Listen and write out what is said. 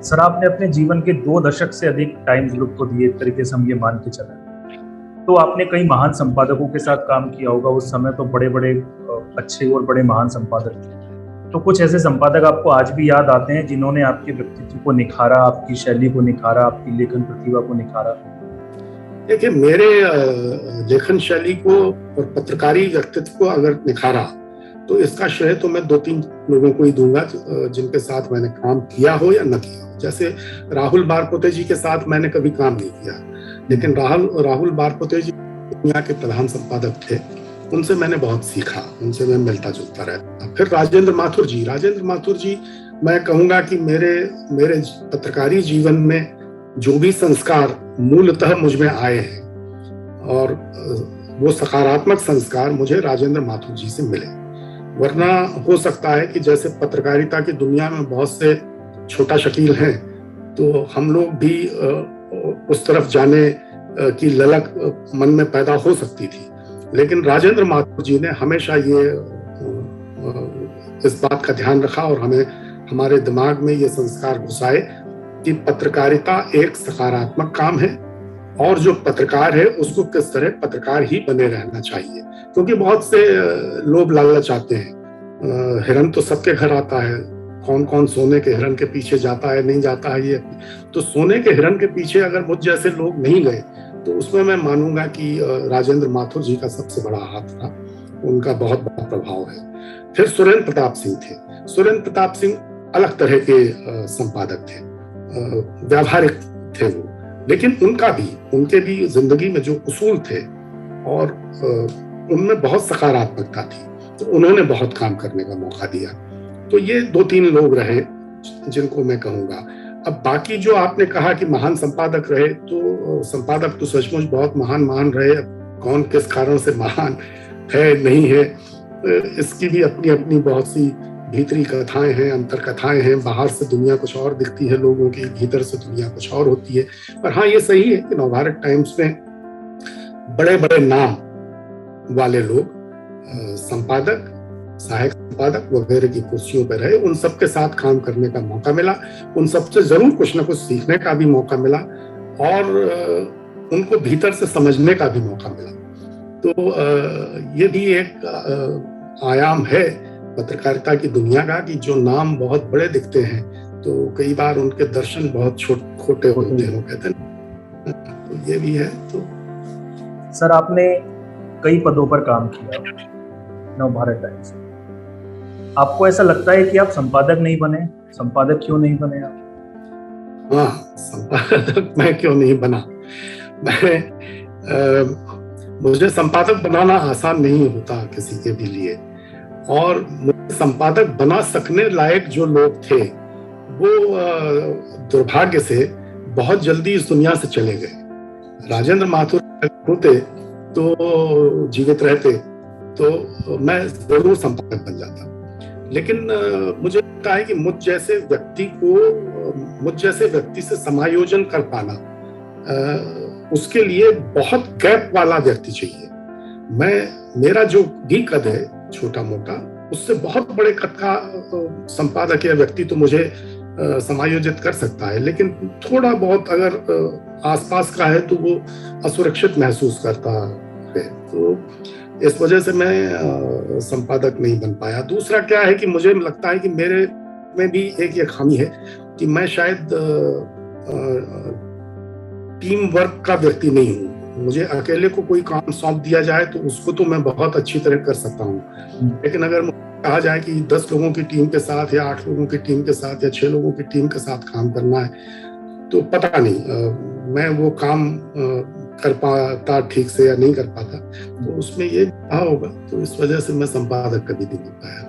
Sir, आपने अपने जीवन के 2 दशक से अधिक टाइम ग्रुप को दिए, एक तरीके से हम ये मान के चलें। तो आपने कई महान संपादकों के साथ काम किया होगा, उस समय तो बड़े-बड़े अच्छे और बड़े महान संपादक थे। तो कुछ ऐसे संपादक आपको आज भी याद आते हैं जिन्होंने आपके व्यक्तित्व को निखारा, आपकी शैली को निखारा, आपकी लेखन प्रतिभा को निखारा? देखिए, मेरे लेखन शैली को और पत्रकारी व्यक्तित्व को अगर निखारा तो इसका श्रेय तो मैं 2-3 लोगों को ही दूंगा जिनके साथ मैंने काम किया हो या न किया हो। जैसे राहुल बारपोते जी के साथ मैंने कभी काम नहीं किया, लेकिन राहुल बारपोते जी दुनिया के प्रधान संपादक थे, उनसे मैंने बहुत सीखा, उनसे मैं मिलता जुलता रहता। फिर राजेंद्र माथुर जी मैं कहूँगा कि मेरे पत्रकारी जीवन में जो भी संस्कार मूलतः मुझ में आए हैं और वो सकारात्मक संस्कार मुझे राजेंद्र माथुर जी से मिले। वरना हो सकता है कि जैसे पत्रकारिता की दुनिया में बहुत से छोटा शकील हैं, तो हम लोग भी उस तरफ जाने की ललक मन में पैदा हो सकती थी। लेकिन राजेंद्र माथुर जी ने हमेशा ये इस बात का ध्यान रखा और हमारे दिमाग में ये संस्कार घुसाए कि पत्रकारिता एक सकारात्मक काम है और जो पत्रकार है उसको किस तरह पत्रकार ही बने रहना चाहिए। क्योंकि बहुत से लोभ लालच आते हैं, हिरन तो सबके घर आता है, कौन कौन सोने के हिरन के पीछे जाता है नहीं जाता है, ये तो सोने के हिरन के पीछे अगर मुझ जैसे लोग नहीं गए तो उसमें मैं मानूंगा कि राजेंद्र माथुर जी का सबसे बड़ा हाथ था, उनका बहुत बड़ा प्रभाव है। फिर सुरेंद्र प्रताप सिंह अलग तरह के संपादक थे, व्यावहारिक थे वो, लेकिन उनके भी जिंदगी में जो उसूल थे और उनमें बहुत सकारात्मकता थी, तो उन्होंने बहुत काम करने का मौका दिया। तो ये 2-3 लोग रहे जिनको मैं कहूँगा। अब बाकी जो आपने कहा कि महान संपादक रहे, तो संपादक तो सचमुच बहुत महान रहे। कौन किस कारण से महान है नहीं है, इसकी भी अपनी अपनी बहुत सी भीतरी कथाएं हैं, अंतर कथाएं हैं। बाहर से दुनिया कुछ और दिखती है लोगों की, भीतर से दुनिया कुछ और होती है। पर हाँ, ये सही है कि नवभारत टाइम्स में बड़े बड़े नाम वाले लोग संपादक, सहायक संपादक वगैरह की कुर्सियों पर रहे। उन सबके साथ काम करने का मौका मिला, उन सबसे जरूर कुछ ना कुछ सीखने का भी मौका मिला और उनको भीतर से समझने का भी मौका मिला। तो ये भी एक आयाम है पत्रकारिता की दुनिया का कि जो नाम बहुत बड़े दिखते हैं तो कई बार उनके दर्शन बहुत खोटे होते हैं, कहते हैं। तो ये भी है। तो सर, आपने कई पदों पर काम किया नवभारत टाइम्स। आपको ऐसा लगता है कि आप संपादक नहीं बने? संपादक क्यों नहीं बने आप? हाँ, संपादक मैं क्यों नहीं बना? मुझे संपादक बनाना आसान नहीं होता किसी के भी लिए, और मुझे संपादक बना सकने लायक जो लोग थे वो दुर्भाग्य से बहुत जल्दी इस दुनिया से चले गए। राजेंद्र माथुर होते तो जीवित रहते तो मैं जरूर संपादक बन जाता, लेकिन मुझे लगता है कि मुझ जैसे व्यक्ति से समायोजन कर पाना, उसके लिए बहुत गैप वाला व्यक्ति चाहिए। मेरा जो भी कद है छोटा मोटा, उससे बहुत बड़े कद का संपादक या व्यक्ति तो मुझे समायोजित कर सकता है, लेकिन थोड़ा बहुत अगर आसपास का है तो वो असुरक्षित महसूस करता है। तो इस वजह से मैं संपादक नहीं बन पाया। दूसरा क्या है कि मुझे लगता है कि मेरे में भी एक ये खामी है कि मैं शायद टीम वर्क का व्यक्ति नहीं हूँ। मुझे अकेले को कोई काम सौंप दिया जाए तो उसको तो मैं बहुत अच्छी तरह कर सकता हूँ, लेकिन अगर मुझे कहा जाए कि 10 लोगों की टीम के साथ या 8 लोगों की टीम के साथ या 6 लोगों की टीम के साथ काम करना है तो पता नहीं मैं वो काम कर पाता ठीक से या नहीं कर पाता, तो उसमें ये होगा। तो इस वजह से मैं संपादक कभी नहीं बन पाया।